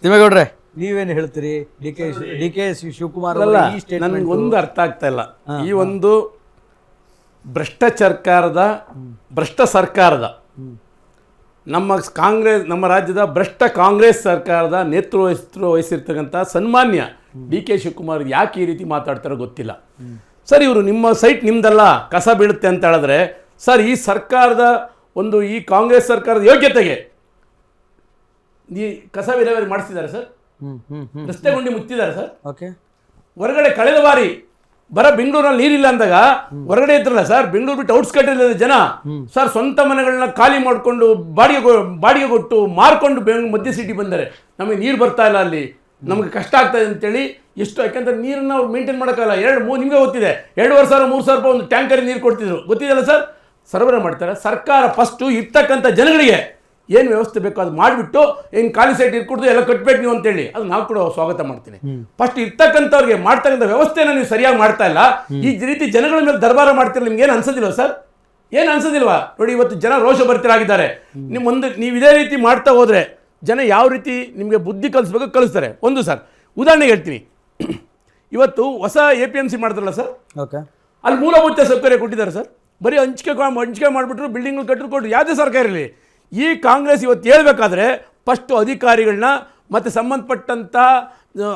ತಿಮ್ಮೇಗೌಡ್ರೆ ನೀವೇನು ಹೇಳ್ತೀರಿ? D K Shivakumar ಅಲ್ಲ, ಈ ಸ್ಟೇಟ್ಮೆಂಟ್ ನನಗೆ ಒಂದು ಅರ್ಥ ಆಗ್ತಾ ಇಲ್ಲ. ಈ ಒಂದು ಭ್ರಷ್ಟ ಸರ್ಕಾರದ ನಮ್ಮ ರಾಜ್ಯದ ಭ್ರಷ್ಟ ಕಾಂಗ್ರೆಸ್ ಸರ್ಕಾರದ ನೇತೃತ್ವ ವಹಿಸಿರ್ತಕ್ಕಂಥ ಸನ್ಮಾನ್ಯ ಡಿ ಕೆ ಶಿವಕುಮಾರ್ ಯಾಕೆ ಈ ರೀತಿ ಮಾತಾಡ್ತಾರೋ ಗೊತ್ತಿಲ್ಲ. ಸರ್, ಇವರು ನಿಮ್ಮ ಸೈಟ್ ನಿಮ್ದಲ್ಲ, ಕಸ ಬೀಳುತ್ತೆ ಅಂತ ಹೇಳಿದ್ರೆ ಸರ್, ಈ ಸರ್ಕಾರದ ಈ ಕಾಂಗ್ರೆಸ್ ಸರ್ಕಾರದ ಯೋಗ್ಯತೆಗೆ ಈ ಕಸ ವಿಲೇವಾರಿ ಮಾಡಿಸಿದ್ದಾರೆ ಸರ್, ರಸ್ತೆ ಗುಂಡಿ ಮುಚ್ಚಿದ್ದಾರೆ ಸರ್. ಓಕೆ, ಹೊರಗಡೆ ಕಳೆದ ಬಾರಿ ಬೆಂಗಳೂರಲ್ಲಿ ನೀರಿಲ್ಲ ಅಂದಾಗ ಹೊರಗಡೆ ಇದ್ರಲ್ಲ ಸರ್, ಬೆಂಗಳೂರು ಬಿಟ್ಟು ಔಟ್ಸ್ಕಟ್ ಜನ ಸರ್ ಸ್ವಂತ ಮನೆಗಳನ್ನ ಖಾಲಿ ಮಾಡಿಕೊಂಡು ಬಾಡಿಗೆ ಕೊಟ್ಟು ಮಾರ್ಕೊಂಡು ಮಧ್ಯ ಸಿಟಿ ಬಂದರೆ ನಮಗೆ ನೀರು ಬರ್ತಾ ಇಲ್ಲ, ಅಲ್ಲಿ ನಮಗೆ ಕಷ್ಟ ಆಗ್ತಾ ಇದೆ ಅಂತೇಳಿ ಎಷ್ಟು, ಯಾಕಂದ್ರೆ ನೀರನ್ನ ಅವ್ರು ಮೇಂಟೈನ್ ಮಾಡೋಕ್ಕಲ್ಲ. ನಿಮಗೆ ಗೊತ್ತಿದೆ, 2,500 3,000 ರೂಪಾಯಿ ಒಂದು ಟ್ಯಾಂಕರ್ ನೀರು ಕೊಡ್ತಿದ್ರು, ಗೊತ್ತಿದೆಯಲ್ಲ ಸರ್. ಸರಬರಾಜು ಮಾಡ್ತಾರೆ ಸರ್ಕಾರ. ಫಸ್ಟು ಇರ್ತಕ್ಕಂಥ ಜನಗಳಿಗೆ ಏನು ವ್ಯವಸ್ಥೆ ಬೇಕೋ ಅದು ಮಾಡಿಬಿಟ್ಟು ಏನು ಖಾಲಿ ಸೈಟ್ ಇಟ್ಕೊಡ್ದು ಎಲ್ಲ ಕಟ್ಬೇಕು ನೀವು ಅಂತೇಳಿ, ಅದು ನಾವು ಕೂಡ ಸ್ವಾಗತ ಮಾಡ್ತೀನಿ. ಫಸ್ಟ್ ಇರ್ತಕ್ಕಂಥವ್ರಿಗೆ ಮಾಡ್ತಕ್ಕಂಥ ವ್ಯವಸ್ಥೆನ ನೀವು ಸರಿಯಾಗಿ ಮಾಡ್ತಾ ಇಲ್ಲ. ಈ ರೀತಿ ಜನಗಳ ಮೇಲೆ ದರ್ಬಾರ ಮಾಡ್ತಿರಲ್ಲ, ನಿಮ್ಗೆ ಏನು ಅನ್ಸೋದಿಲ್ವ ಸರ್? ಏನು ಅನ್ಸೋದಿಲ್ವಾ? ನೋಡಿ, ಇವತ್ತು ಜನ ರೋಷಭರಿತರಾಗಿದ್ದಾರೆ. ನೀವು ಇದೇ ರೀತಿ ಮಾಡ್ತಾ ಹೋದರೆ ಜನ ಯಾವ ರೀತಿ ನಿಮಗೆ ಬುದ್ಧಿ ಕಲಿಸ್ಬೇಕು ಕಲಿಸ್ತಾರೆ. ಒಂದು ಸರ್ ಉದಾಹರಣೆಗೆ ಹೇಳ್ತೀನಿ, ಇವತ್ತು ಹೊಸ APMC ಮಾಡಿದ್ರಲ್ಲ ಸರ್, ಓಕೆ, ಅಲ್ಲಿ ಮೂಲಭೂತ ಸೌಕರ್ಯ ಕೊಟ್ಟಿದ್ದಾರೆ ಸರ್. ಬರೀ ಹಂಚಿಕೆ ಮಾಡಿಬಿಟ್ರು, ಬಿಲ್ಡಿಂಗ್ಗಳು ಕಟ್ಟಿಕೊಟ್ರು. ಯಾವುದೇ ಸರ್ಕಾರ ಇರಲಿ, ಈ ಕಾಂಗ್ರೆಸ್ ಇವತ್ತು ಹೇಳ್ಬೇಕಾದ್ರೆ ಫಸ್ಟು ಅಧಿಕಾರಿಗಳನ್ನ ಮತ್ತು ಸಂಬಂಧಪಟ್ಟಂಥ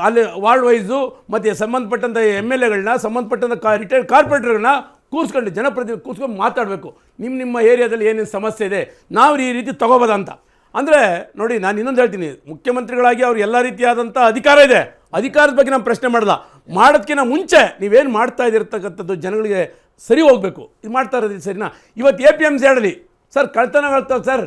ಅಲ್ಲಿ ವಾರ್ಡ್ ವೈಸು ಮತ್ತು ಸಂಬಂಧಪಟ್ಟಂಥ MLAಗಳನ್ನ, ಸಂಬಂಧಪಟ್ಟಂಥ ರಿಟೈರ್ಡ್ ಕಾರ್ಪೊರೇಟರ್ಗಳನ್ನ ಕೂರಿಸ್ಕೊಂಡು ಜನಪ್ರತಿನಿಧಿ ಕೂರಿಸ್ಕೊಂಡು ಮಾತಾಡಬೇಕು. ನಿಮ್ಮ ಏರಿಯಾದಲ್ಲಿ ಏನೇನು ಸಮಸ್ಯೆ ಇದೆ, ನಾವು ಈ ರೀತಿ ತೊಗೋಬೋದ ಅಂತ. ಅಂದರೆ ನೋಡಿ, ನಾನು ಇನ್ನೊಂದು ಹೇಳ್ತೀನಿ, ಮುಖ್ಯಮಂತ್ರಿಗಳಾಗಿ ಅವ್ರು ಎಲ್ಲ ರೀತಿಯಾದಂಥ ಅಧಿಕಾರ ಇದೆ. ಅಧಿಕಾರದ ಬಗ್ಗೆ ನಾನು ಪ್ರಶ್ನೆ ಮಾಡೋದಕ್ಕಿಂತ ಮುಂಚೆ ನೀವೇನು ಮಾಡ್ತಾ ಇದ್ದಿರ್ತಕ್ಕಂಥದ್ದು ಜನಗಳಿಗೆ ಸರಿ ಹೋಗಬೇಕು. ಇದು ಮಾಡ್ತಾ ಇರೋದು ಸರಿನಾ? ಇವತ್ತು APMC ಹೇಳಲಿ ಸರ್, ಕಳ್ತನ ಆಗ್ತವೆ ಸರ್,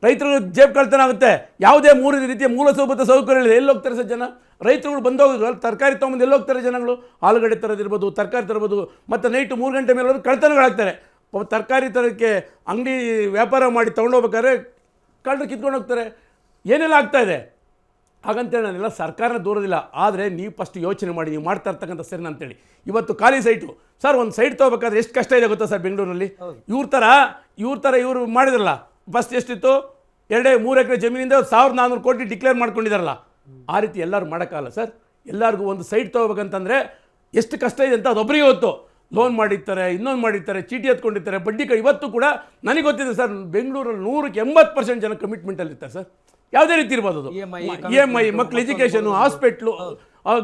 ರೈತರು ಜೇಬ್ ಕಳ್ತನ ಆಗುತ್ತೆ. ಯಾವುದೇ 3 ರೀತಿಯ ಮೂಲಭೂತ ಸೌಕರ್ಯಗಳಿದೆ, ಎಲ್ಲಿ ಹೋಗ್ತಾರೆ ಸರ್ ಜನ? ರೈತರುಗಳು ಬಂದೋಗಿದ್ರು, ತರಕಾರಿ ತೊಗೊಂಬಂದು ಎಲ್ಲಿ ಹೋಗ್ತಾರೆ ಜನಗಳು? ಆಲೂಗಡ್ಡೆ ತರೋದಿರ್ಬೋದು, ತರಕಾರಿ ತರ್ಬೋದು, ಮತ್ತು ನೈಟು 3 ಗಂಟೆ ಮೇಲೆ ಕಳ್ತನಗಳಾಗ್ತಾರೆ. ತರಕಾರಿ ತರೋಕ್ಕೆ ಅಂಗಡಿ ವ್ಯಾಪಾರ ಮಾಡಿ ತೊಗೊಂಡೋಗ್ಬೇಕಾದ್ರೆ ಕಳ್ಳರು ಕಿತ್ಕೊಂಡು ಹೋಗ್ತಾರೆ. ಏನೆಲ್ಲ ಆಗ್ತಾಯಿದೆ. ಹಾಗಂತೇಳಿ ನಾನೆಲ್ಲ ಸರ್ಕಾರನ ದೂರೋದಿಲ್ಲ, ಆದರೆ ನೀವು ಫಸ್ಟ್ ಯೋಚನೆ ಮಾಡಿ ನೀವು ಮಾಡ್ತಾ ಇರ್ತಕ್ಕಂಥ ಸರಿನಾ ಅಂತೇಳಿ. ಇವತ್ತು ಖಾಲಿ ಸೈಟು ಸರ್, ಒಂದು ಸೈಟ್ ತೊಗೋಬೇಕಾದ್ರೆ ಎಷ್ಟು ಕಷ್ಟ ಇದೆ ಗೊತ್ತಾ ಸರ್ ಬೆಂಗಳೂರಲ್ಲಿ? ಇವ್ರ ಥರ ಇವರು ಮಾಡಿದ್ರಲ್ಲ, ಫಸ್ಟ್ ಎಷ್ಟಿತ್ತು, 2-3 ಎಕರೆ ಜಮೀನಿಂದ 1,400 ಕೋಟಿ ಡಿಕ್ಲೇರ್ ಮಾಡ್ಕೊಂಡಿದ್ದಾರಲ್ಲ, ಆ ರೀತಿ ಎಲ್ಲರೂ ಮಾಡೋಕ್ಕಾಗಲ್ಲ ಸರ್. ಎಲ್ಲರಿಗೂ ಒಂದು ಸೈಟ್ ತೊಗೋಬೇಕಂತಂದರೆ ಎಷ್ಟು ಕಷ್ಟ ಇದೆ ಅಂತ ಅದೊಬ್ಬರಿಗೆ ಗೊತ್ತು. ಲೋನ್ ಮಾಡಿರ್ತಾರೆ, ಇನ್ನೊಂದು ಮಾಡಿರ್ತಾರೆ, ಚೀಟಿ ಎತ್ಕೊಂಡಿರ್ತಾರೆ, ಬಡ್ಡಿ ಇವತ್ತು ಕೂಡ ನನಗೆ ಗೊತ್ತಿದೆ ಸರ್, ಬೆಂಗಳೂರಲ್ಲಿ 100ಕ್ಕೆ 80% ಜನ ಕಮಿಟ್ಮೆಂಟಲ್ಲಿ ಇರ್ತಾರೆ ಸರ್. ಯಾವುದೇ ರೀತಿ ಇರ್ಬೋದು ಅದು, EMI, ಮಕ್ಕಳು ಎಜುಕೇಷನು, ಹಾಸ್ಪಿಟ್ಲು,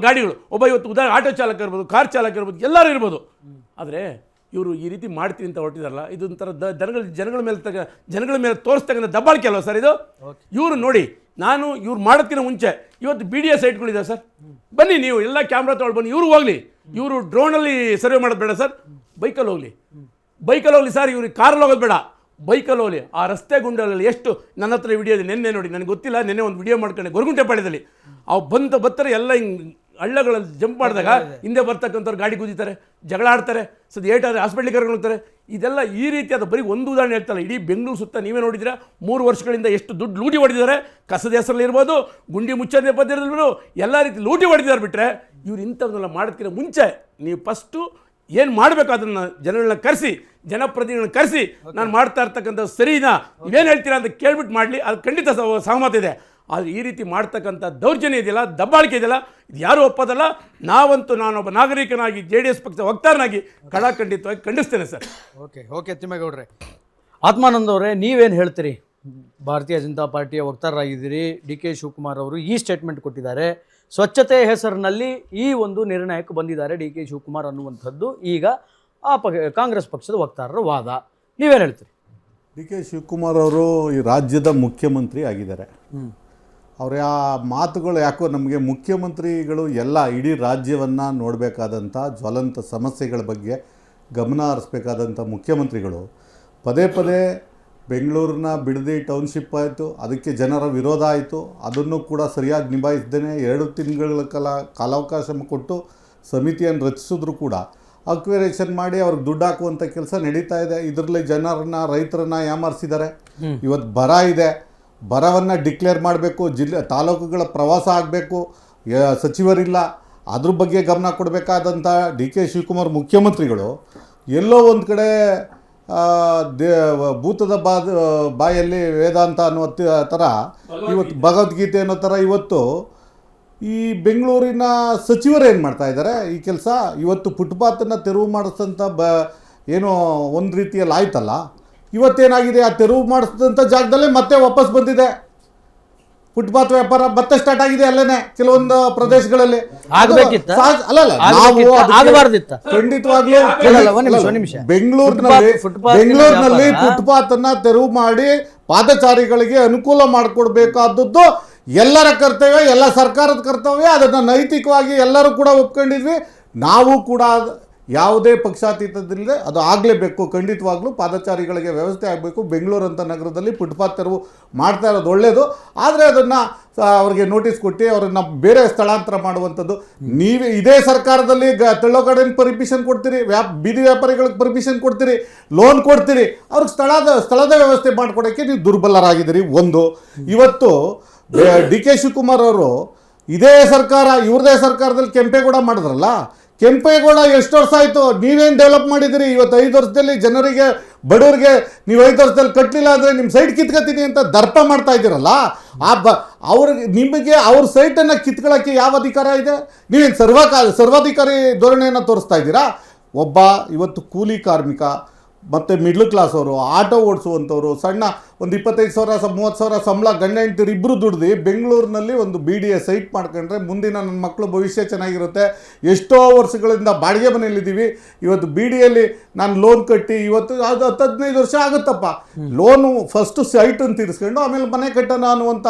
ಗಾಡಿಗಳು. ಒಬ್ಬ ಇವತ್ತು ಆಟೋ ಚಾಲಕ ಇರ್ಬೋದು, ಕಾರ್ ಚಾಲಕ ಇರ್ಬೋದು, ಎಲ್ಲರೂ ಇರ್ಬೋದು. ಆದರೆ ಇವರು ಈ ರೀತಿ ಮಾಡ್ತೀನಿ ಅಂತ ಹೊರಟಿದಾರಲ್ಲ, ಇದು ಒಂಥರ ಜನಗಳ ಮೇಲೆ ತೋರಿಸ್ತಕ್ಕಂಥ ದಬ್ಬಾಳಿಕೆ ಅಲ್ವ ಸರ್ ಇದು? ಇವರು ನೋಡಿ, ಇವ್ರು ಮಾಡೋದಕ್ಕಿಂತ ಮುಂಚೆ ಇವತ್ತು BDA ಸೈಟ್ಗಳಿದೆ ಸರ್, ಬನ್ನಿ ನೀವು ಎಲ್ಲ ಕ್ಯಾಮ್ರಾ ತೊಗೊಳ್ಳಿ ಬನ್ನಿ. ಇವರು ಹೋಗಲಿ, ಇವರು ಡ್ರೋನಲ್ಲಿ ಸರ್ವೆ ಮಾಡೋದು ಬೇಡ ಸರ್, ಬೈಕಲ್ಲಿ ಹೋಗಲಿ ಸರ್. ಇವ್ರಿಗೆ ಕಾರಲ್ಲಿ ಹೋಗೋದು ಬೇಡ, ಬೈಕಲ್ಲಿ ಹೋಗಲಿ. ಆ ರಸ್ತೆ ಗುಂಡಲ್ಲಿ ಎಷ್ಟು, ನನ್ನ ಹತ್ರ ವಿಡಿಯೋ ಇದೆ, ನೆನ್ನೆ ನೋಡಿ, ನನಗೆ ಗೊತ್ತಿಲ್ಲ, ನೆನ್ನೆ ಒಂದು ವಿಡಿಯೋ ಮಾಡ್ಕೊಂಡೆ ಗೊರಗುಂಟೆಪಾಳ್ಯದಲ್ಲಿ. ಅವು ಬರ್ತಾರೆ ಎಲ್ಲ ಹಿಂಗೆ ಹಳ್ಳಗಳಲ್ಲಿ ಜಂಪ್ ಮಾಡಿದಾಗ ಹಿಂದೆ ಬರ್ತಕ್ಕಂಥವ್ರು ಗಾಡಿ ಗುದ್ದಿತಾರೆ, ಜಗಳ ಆಡ್ತಾರೆ, ಏಟಾದರೆ ಹಾಸ್ಪಿಟ್ಲಿಗೆ ಕರ್ಕೊಂಡು ಹೋಗ್ತಾರೆ. ಇದೆಲ್ಲ ಈ ರೀತಿಯಾದ ಬರೀ ಒಂದು ಉದಾಹರಣೆ ಹೇಳ್ತಲ್ಲ, ಇಡೀ ಬೆಂಗಳೂರು ಸುತ್ತ ನೀವೇ ನೋಡಿದ್ರೆ 3 ವರ್ಷಗಳಿಂದ ಎಷ್ಟು ದುಡ್ಡು ಲೂಟಿ ಹೊಡೆದಿದ್ದಾರೆ. ಕಸದ ಹೆಸರಲ್ಲಿ ಇರ್ಬೋದು, ಗುಂಡಿ ಮುಚ್ಚೋದೇ ಪದ್ಧತಿರ್ಬೋದು, ಎಲ್ಲ ರೀತಿ ಲೂಟಿ ಹೊಡೆದಿದ್ದಾರೆ. ಬಿಟ್ಟರೆ ಇವ್ರು ಇಂಥವನ್ನೆಲ್ಲ ಮಾಡೋದಕ್ಕಿಂತ ಮುಂಚೆ ನೀವು ಫಸ್ಟು ಏನು ಮಾಡಬೇಕು ಅದನ್ನು ಜನಗಳನ್ನ ಕರೆಸಿ, ಜನಪ್ರತಿನಿಧಿಗಳನ್ನ ಕರೆಸಿ, ನಾನು ಮಾಡ್ತಾ ಇರ್ತಕ್ಕಂಥ ಸರಿನಾ, ನೀವೇನು ಹೇಳ್ತೀರಾ ಅಂತ ಕೇಳ್ಬಿಟ್ಟು ಮಾಡಲಿ, ಅದು ಖಂಡಿತ ಸಹಮತ ಇದೆ. ಆದರೆ ಈ ರೀತಿ ಮಾಡ್ತಕ್ಕಂಥ ದೌರ್ಜನ್ಯ ಇದೆಯಲ್ಲ, ದಬ್ಬಾಳಿಕೆ ಇದೆಯಲ್ಲ, ಇದು ಯಾರೂ ಒಪ್ಪೋದಲ್ಲ. ನಾನೊಬ್ಬ ನಾಗರಿಕನಾಗಿ JDS ಪಕ್ಷದ ವಕ್ತಾರನಾಗಿ ಖಂಡಿತವಾಗಿ ಖಂಡಿಸ್ತೇನೆ ಸರ್. ಓಕೆ ತಿಮ್ಮೇಗೌಡ್ರೆ. ಆತ್ಮಾನಂದ್ ಅವರೇ, ನೀವೇನು ಹೇಳ್ತೀರಿ? ಭಾರತೀಯ ಜನತಾ ಪಾರ್ಟಿಯ ವಕ್ತಾರರಾಗಿದ್ದೀರಿ. ಡಿ ಕೆ ಶಿವಕುಮಾರ್ ಅವರು ಈ ಸ್ಟೇಟ್ಮೆಂಟ್ ಕೊಟ್ಟಿದ್ದಾರೆ. ಸ್ವಚ್ಛತೆ ಹೆಸರಿನಲ್ಲಿ ಈ ಒಂದು ನಿರ್ಣಯಕ್ಕೆ ಬಂದಿದ್ದಾರೆ ಡಿ ಕೆ ಶಿವಕುಮಾರ್ ಅನ್ನುವಂಥದ್ದು ಈಗ ಕಾಂಗ್ರೆಸ್ ಪಕ್ಷದ ವಕ್ತಾರರ ವಾದ. ನೀವೇನು ಹೇಳ್ತೀರಿ? ಡಿ ಕೆ ಶಿವಕುಮಾರ್ ಅವರು ಈ ರಾಜ್ಯದ ಮುಖ್ಯಮಂತ್ರಿ ಆಗಿದ್ದಾರೆ. ಅವರ ಆ ಮಾತುಗಳು ಯಾಕೋ ನಮಗೆ, ಮುಖ್ಯಮಂತ್ರಿಗಳು ಎಲ್ಲ ಇಡೀ ರಾಜ್ಯವನ್ನು ನೋಡಬೇಕಾದಂಥ ಜ್ವಲಂತ ಸಮಸ್ಯೆಗಳ ಬಗ್ಗೆ ಗಮನ ಹರಿಸ್ಬೇಕಾದಂಥ ಮುಖ್ಯಮಂತ್ರಿಗಳು ಪದೇ ಬೆಂಗಳೂರನ್ನ ಬಿಡದಿ ಟೌನ್ಶಿಪ್ ಆಯಿತು, ಅದಕ್ಕೆ ಜನರ ವಿರೋಧ ಆಯಿತು, ಅದನ್ನು ಕೂಡ ಸರಿಯಾಗಿ ನಿಭಾಯಿಸದೇ 2 ತಿಂಗಳ ಕಾಲಾವಕಾಶ ಕೊಟ್ಟು ಸಮಿತಿಯನ್ನು ರಚಿಸಿದ್ರು ಕೂಡ ಅಕ್ವೇರೇಷನ್ ಮಾಡಿ ಅವ್ರಿಗೆ ದುಡ್ಡು ಹಾಕುವಂಥ ಕೆಲಸ ನಡೀತಾ ಇದೆ. ಇದರಲ್ಲಿ ರೈತರನ್ನ ಯಾಮಾರಿಸಿದ್ದಾರೆ. ಇವತ್ತು ಬರ ಇದೆ, ಬರವನ್ನು ಡಿಕ್ಲೇರ್ ಮಾಡಬೇಕು, ತಾಲೂಕುಗಳ ಪ್ರವಾಸ ಆಗಬೇಕು, ಸಚಿವರಿಲ್ಲ, ಅದ್ರ ಬಗ್ಗೆ ಗಮನ ಕೊಡಬೇಕಾದಂಥ ಡಿ ಕೆ ಶಿವಕುಮಾರ್ ಮುಖ್ಯಮಂತ್ರಿಗಳು ಎಲ್ಲೋ ಒಂದು ಕಡೆ ಭೂತದ ಬಾಯಲ್ಲಿ ವೇದಾಂತ ಅನ್ನೋ ಥರ ಇವತ್ತು ಭಗವದ್ಗೀತೆ ಅನ್ನೋ ಥರ ಇವತ್ತು ಈ ಬೆಂಗಳೂರಿನ ಸಚಿವರು ಏನು ಮಾಡ್ತಾ ಇದ್ದಾರೆ ಈ ಕೆಲಸ. ಇವತ್ತು ಫುಟ್ಪಾತನ್ನು ತೆರವು ಮಾಡಿಸಿದಂಥ ಏನೋ ಒಂದು ರೀತಿಯಲ್ಲಿ ಆಯ್ತಲ್ಲ, ಇವತ್ತೇನಾಗಿದೆ, ಆ ತೆರವು ಮಾಡಿಸಿದಂಥ ಜಾಗದಲ್ಲೇ ಮತ್ತೆ ವಾಪಸ್ ಬಂದಿದೆ ಫುಟ್ಪಾತ್ ವ್ಯಾಪಾರ, ಮತ್ತೆ ಸ್ಟಾರ್ಟ್ ಆಗಿದೆ ಅಲ್ಲೇನೆ ಕೆಲವೊಂದು ಪ್ರದೇಶಗಳಲ್ಲಿ. ಆಗ್ಬೇಕಿತ್ತ? ಅಲ್ಲಲ್ಲ, ನಾವು ಆಗಬಾರ್ದಿತ್ತ? ಖಂಡಿತವಾಗ್ಲೂ ಒಂದ್ ನಿಮಿಷ. ಬೆಂಗಳೂರಿನಲ್ಲಿ ಫುಟ್ಪಾತ್ ಅನ್ನ ತೆರವು ಮಾಡಿ ಪಾದಚಾರಿಗಳಿಗೆ ಅನುಕೂಲ ಮಾಡಿಕೊಡ್ಬೇಕಾದದ್ದು ಎಲ್ಲರ ಕರ್ತವ್ಯ, ಎಲ್ಲ ಸರ್ಕಾರದ ಕರ್ತವ್ಯ. ಅದನ್ನು ನೈತಿಕವಾಗಿ ಎಲ್ಲರೂ ಕೂಡ ಒಪ್ಕೊಂಡಿದ್ವಿ. ನಾವು ಕೂಡ ಯಾವುದೇ ಪಕ್ಷಾತೀತದಿಲ್ಲದೆ ಅದು ಆಗಲೇಬೇಕು. ಖಂಡಿತವಾಗ್ಲೂ ಪಾದಚಾರಿಗಳಿಗೆ ವ್ಯವಸ್ಥೆ ಆಗಬೇಕು. ಬೆಂಗಳೂರಂಥ ನಗರದಲ್ಲಿ ಫುಟ್ಪಾತ್ ತೆರವು ಮಾಡ್ತಾ ಇರೋದು ಒಳ್ಳೆಯದು. ಆದರೆ ಅದನ್ನು ಅವ್ರಿಗೆ ನೋಟಿಸ್ ಕೊಟ್ಟು ಅವರನ್ನು ಬೇರೆ ಸ್ಥಳಾಂತರ ಮಾಡುವಂಥದ್ದು. ನೀವೇ ಇದೇ ಸರ್ಕಾರದಲ್ಲಿ ತೆಳ್ಳೋ ಕಡೆಗೆ ಪರ್ಮಿಷನ್ ಕೊಡ್ತೀರಿ, ಬೀದಿ ವ್ಯಾಪಾರಿಗಳಿಗೆ ಪರ್ಮಿಷನ್ ಕೊಡ್ತೀರಿ, ಲೋನ್ ಕೊಡ್ತೀರಿ, ಅವ್ರಿಗೆ ಸ್ಥಳದ ವ್ಯವಸ್ಥೆ ಮಾಡಿಕೊಡೋಕ್ಕೆ ನೀವು ದುರ್ಬಲರಾಗಿದ್ದೀರಿ. ಒಂದು ಇವತ್ತು ಡಿ ಕೆ ಶಿವಕುಮಾರ್ ಅವರು ಇದೇ ಸರ್ಕಾರ, ಇವ್ರದೇ ಸರ್ಕಾರದಲ್ಲಿ ಕೆಂಪೇಗೌಡ ಮಾಡಿದ್ರಲ್ಲ, ಕೆಂಪೇಗೌಡ ಎಷ್ಟು ವರ್ಷ ಆಯಿತು, ನೀವೇನು ಡೆವಲಪ್ ಮಾಡಿದಿರಿ? ಇವತ್ತು 5 ವರ್ಷದಲ್ಲಿ ಜನರಿಗೆ, ಬಡವರಿಗೆ ನೀವು 5 ವರ್ಷದಲ್ಲಿ ಕಟ್ಟಲಿಲ್ಲ ಅಂದರೆ ನಿಮ್ಮ ಸೈಟ್ ಕಿತ್ಕೊತೀನಿ ಅಂತ ದರ್ಪ ಮಾಡ್ತಾ ಇದ್ದೀರಲ್ಲ, ಅವ್ರಿಗೆ ನಿಮಗೆ ಅವ್ರ ಸೈಟನ್ನು ಕಿತ್ಕೊಳ್ಳೋಕ್ಕೆ ಯಾವ ಅಧಿಕಾರ ಇದೆ? ನೀವೇನು ಸರ್ವಾಧಿಕಾರಿ ಧೋರಣೆಯನ್ನು ತೋರಿಸ್ತಾ ಇದ್ದೀರಾ? ಒಬ್ಬ ಇವತ್ತು ಕೂಲಿ ಕಾರ್ಮಿಕ ಮತ್ತು ಮಿಡ್ಲ್ ಕ್ಲಾಸ್ ಅವರು, ಆಟೋ ಓಡಿಸುವಂಥವ್ರು, ಸಣ್ಣ ಒಂದು 25,000 30,000 ಸಂಬಳ ಗಂಡ ಹೆಂಡ್ತಿರು ಇಬ್ಬರು ದುಡ್ದು ಬೆಂಗಳೂರಿನಲ್ಲಿ ಒಂದು BDA ಸೈಟ್ ಮಾಡ್ಕೊಂಡ್ರೆ ಮುಂದಿನ ನನ್ನ ಮಕ್ಕಳು ಭವಿಷ್ಯ ಚೆನ್ನಾಗಿರುತ್ತೆ. ಎಷ್ಟೋ ವರ್ಷಗಳಿಂದ ಬಾಡಿಗೆ ಮನೆಯಲ್ಲಿದ್ದೀವಿ. ಇವತ್ತು BDAಯಲ್ಲಿ ನಾನು ಲೋನ್ ಕಟ್ಟಿ ಇವತ್ತು ಅದು 10-15 ವರ್ಷ ಆಗುತ್ತಪ್ಪ. ಲೋನು ಫಸ್ಟು ಸೈಟನ್ನು ತೀರಿಸ್ಕೊಂಡು ಆಮೇಲೆ ಮನೆ ಕಟ್ಟೋಣ ಅನ್ನುವಂಥ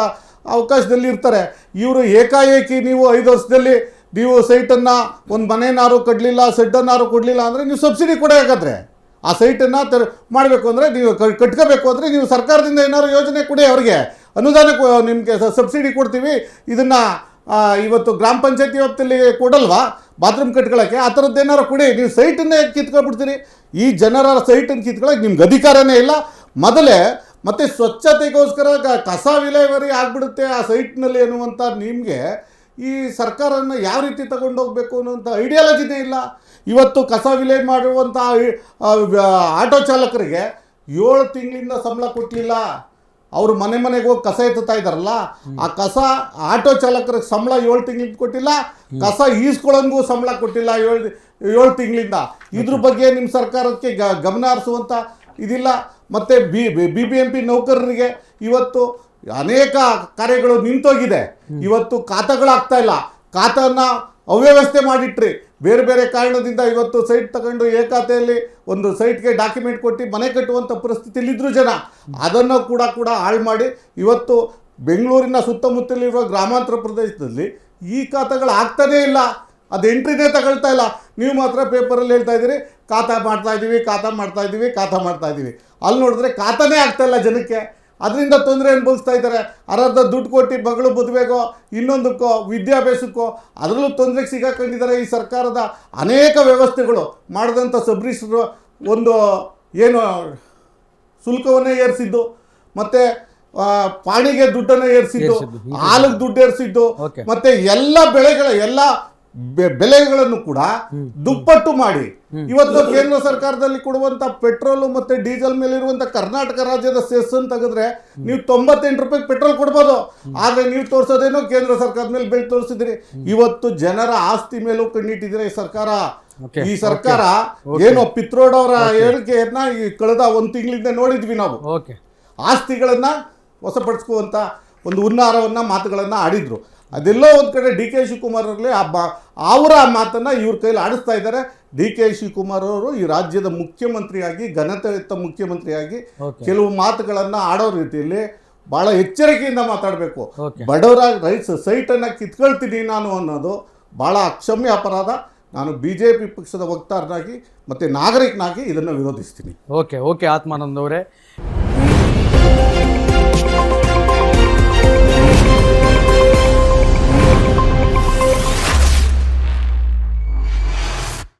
ಅವಕಾಶದಲ್ಲಿ ಇರ್ತಾರೆ. ಇವರು ಏಕಾಏಕಿ ನೀವು 5 ವರ್ಷದಲ್ಲಿ ನೀವು ಸೈಟನ್ನು ಒಂದು ಮನೆನಾರು ಕಟ್ಟಲಿಲ್ಲ, ಸೆಡ್ಡನ್ನಾರು ಕೊಡಲಿಲ್ಲ ಅಂದರೆ ನೀವು ಸಬ್ಸಿಡಿ ಕೊಡೋಕ್ಕಾದ್ರೆ ಆ ಸೈಟನ್ನು ಮಾಡಬೇಕು ಅಂದರೆ, ನೀವು ಕಟ್ಕೋಬೇಕು ಅಂದರೆ ನೀವು ಸರ್ಕಾರದಿಂದ ಏನಾದ್ರು ಯೋಜನೆ ಕೊಡಿ, ಅವ್ರಿಗೆ ಅನುದಾನ ನಿಮಗೆ ಸಬ್ಸಿಡಿ ಕೊಡ್ತೀವಿ, ಇದನ್ನು ಇವತ್ತು ಗ್ರಾಮ ಪಂಚಾಯತಿ ವ್ಯಾಪ್ತಿಯಲ್ಲಿ ಕೊಡಲ್ವಾ ಬಾತ್ರೂಮ್ ಕಟ್ಕೊಳ್ಳೋಕ್ಕೆ? ಆ ಥರದ್ದು ಏನಾರು ಕೊಡಿ. ನೀವು ಸೈಟನ್ನೇ ಕಿತ್ಕೊಬಿಡ್ತೀರಿ. ಈ ಜನರ ಸೈಟನ್ನು ಕಿತ್ಕೊಳ್ಳೋಕೆ ನಿಮ್ಗೆ ಅಧಿಕಾರನೇ ಇಲ್ಲ. ಮೊದಲೇ ಮತ್ತು ಸ್ವಚ್ಛತೆಗೋಸ್ಕರ ಕಸ ವಿಲೇವಾರಿ ಆಗಿಬಿಡುತ್ತೆ ಆ ಸೈಟ್ನಲ್ಲಿ ಅನ್ನುವಂಥ ನಿಮಗೆ ಈ ಸರ್ಕಾರನ ಯಾವ ರೀತಿ ತಗೊಂಡೋಗ್ಬೇಕು ಅನ್ನೋಂಥ ಐಡಿಯಾಲಜಿನೇ ಇಲ್ಲ. ಇವತ್ತು ಕಸ ವಿಲೇ ಮಾಡುವಂಥ ಆಟೋ ಚಾಲಕರಿಗೆ 7 ತಿಂಗಳಿಂದ ಸಂಬಳ ಕೊಟ್ಟಲಿಲ್ಲ. ಅವರು ಮನೆಗೆ ಹೋಗಿ ಕಸ ಎತ್ತುತ್ತಾ ಇದ್ದಾರಲ್ಲ, ಆ ಕಸ ಆಟೋ ಚಾಲಕರಿಗೆ ಸಂಬಳ 7 ತಿಂಗಳಿಂದ ಕೊಟ್ಟಿಲ್ಲ, ಕಸ ಈಸ್ಕೊಳ್ಳೋಂಗೂ ಸಂಬಳ ಕೊಟ್ಟಿಲ್ಲ 7 ತಿಂಗಳಿಂದ. ಇದ್ರ ಬಗ್ಗೆ ನಿಮ್ಮ ಸರ್ಕಾರಕ್ಕೆ ಗಮನ ಹರಿಸುವಂಥ ಇದಿಲ್ಲ. ಮತ್ತು BBMP ನೌಕರರಿಗೆ ಇವತ್ತು ಅನೇಕ ಕಾರ್ಯಗಳು ನಿಂತೋಗಿದೆ. ಇವತ್ತು ಖಾತಾಗಳಾಗ್ತಾ ಇಲ್ಲ, ಖಾತಾನ ಅವ್ಯವಸ್ಥೆ ಮಾಡಿಟ್ರಿ. ಬೇರೆ ಬೇರೆ ಕಾರಣದಿಂದ ಇವತ್ತು ಸೈಟ್ ತಗೊಂಡು ಖಾತೆಯಲ್ಲಿ ಒಂದು ಸೈಟ್ಗೆ ಡಾಕ್ಯುಮೆಂಟ್ ಕೊಟ್ಟು ಮನೆ ಕಟ್ಟುವಂಥ ಪರಿಸ್ಥಿತಿಯಲ್ಲಿದ್ದರು ಜನ. ಅದನ್ನು ಕೂಡ ಹಾಳು ಮಾಡಿ ಇವತ್ತು ಬೆಂಗಳೂರಿನ ಸುತ್ತಮುತ್ತಲಿರುವ ಗ್ರಾಮಾಂತರ ಪ್ರದೇಶದಲ್ಲಿ ಈ ಖಾತೆಗಳು ಆಗ್ತಾನೇ ಇಲ್ಲ. ಅದು ಎಂಟ್ರಿನೇ ತಗೊಳ್ತಾ ಇಲ್ಲ. ನೀವು ಮಾತ್ರ ಪೇಪರಲ್ಲಿ ಹೇಳ್ತಾ ಇದ್ದೀರಿ ಖಾತಾ ಮಾಡ್ತಾ ಇದ್ದೀವಿ. ಅಲ್ಲಿ ನೋಡಿದ್ರೆ ಖಾತಾನೇ ಆಗ್ತಾಯಿಲ್ಲ ಜನಕ್ಕೆ. ಅದರಿಂದ ತೊಂದರೆ ಅನುಭವಿಸ್ತಾ ಇದ್ದಾರೆ. ಅರ್ಧ ದುಡ್ಡು ಕೊಟ್ಟು ಮಗಳು ಮದುವೆಗೋ ಇನ್ನೊಂದಕ್ಕೋ ವಿದ್ಯಾಭ್ಯಾಸಕ್ಕೋ ಅದರಲ್ಲೂ ತೊಂದರೆಗೆ ಸಿಗಾಕೊಂಡಿದ್ದಾರೆ. ಈ ಸರ್ಕಾರದ ಅನೇಕ ವ್ಯವಸ್ಥೆಗಳು ಮಾಡಿದಂಥ ಸಬ್ರಿಸ್ಟ್ರು ಒಂದು ಏನು ಶುಲ್ಕವನ್ನೇ ಏರಿಸಿದ್ದು, ಮತ್ತು ಪಾಣಿಗೆ ದುಡ್ಡನ್ನು ಏರಿಸಿದ್ದು, ಹಾಲಿಗೆ ದುಡ್ಡು ಏರಿಸಿದ್ದು, ಮತ್ತು ಎಲ್ಲ ಬೆಲೆಗಳನ್ನು ಕೂಡ ದುಪ್ಪಟ್ಟು ಮಾಡಿ ಇವತ್ತು ಕೇಂದ್ರ ಸರ್ಕಾರದಲ್ಲಿ ಕೊಡುವಂಥ ಪೆಟ್ರೋಲು ಮತ್ತು ಡೀಸೆಲ್ ಮೇಲೆ ಇರುವಂಥ ಕರ್ನಾಟಕ ರಾಜ್ಯದ ಸೆಸ್ ಅಂತ ತೆಗೆದ್ರೆ ನೀವು 98 ರೂಪಾಯಿ ಪೆಟ್ರೋಲ್ ಕೊಡ್ಬೋದು. ಆದರೆ ನೀವು ತೋರಿಸೋದೇನೋ ಕೇಂದ್ರ ಸರ್ಕಾರದ ಮೇಲೆ ಬೆಲೆ ತೋರಿಸಿದಿರಿ. ಇವತ್ತು ಜನರ ಆಸ್ತಿ ಮೇಲೂ ಕಣ್ಣಿಟ್ಟಿದ್ದೀರಾ ಈ ಸರ್ಕಾರ. ಈ ಸರ್ಕಾರ ಏನೋ ಪಿತ್ರೋಡ್ ಅವರ ಹೇಳಿಕೆಯನ್ನ ಈ ಕಳೆದ 1 ತಿಂಗಳಿಂದ ನೋಡಿದ್ವಿ ನಾವು. ಆಸ್ತಿಗಳನ್ನು ವಶಪಡಿಸ್ಕುವಂಥ ಒಂದು ಹುನ್ನಾರವನ್ನು ಮಾತುಗಳನ್ನು ಆಡಿದ್ರು. ಅದೆಲ್ಲೋ ಒಂದು ಕಡೆ ಡಿ ಕೆ ಶಿವಕುಮಾರ್ ಅವರಲ್ಲಿ ಅವರ ಮಾತನ್ನು ಇವ್ರ ಕೈಲಿ ಆಡಿಸ್ತಾ ಇದ್ದಾರೆ. ಡಿ ಕೆ ಶಿವಕುಮಾರ್ ಅವರು ಈ ರಾಜ್ಯದ ಮುಖ್ಯಮಂತ್ರಿಯಾಗಿ, ಘನತೆಯುತ ಮುಖ್ಯಮಂತ್ರಿಯಾಗಿ ಕೆಲವು ಮಾತುಗಳನ್ನು ಆಡೋ ರೀತಿಯಲ್ಲಿ ಭಾಳ ಎಚ್ಚರಿಕೆಯಿಂದ ಮಾತಾಡಬೇಕು. ಬಡವರ ಸೈಟನ್ನು ಕಿತ್ಕೊಳ್ತೀನಿ ನಾನು ಅನ್ನೋದು ಭಾಳ ಅಕ್ಷಮ್ಯ ಅಪರಾಧ. ನಾನು BJP ಪಕ್ಷದ ವಕ್ತಾರನಾಗಿ ಮತ್ತು ನಾಗರಿಕನಾಗಿ ಇದನ್ನು ವಿರೋಧಿಸ್ತೀನಿ. ಓಕೆ ಆತ್ಮಾನಂದ್ ಅವರೇ.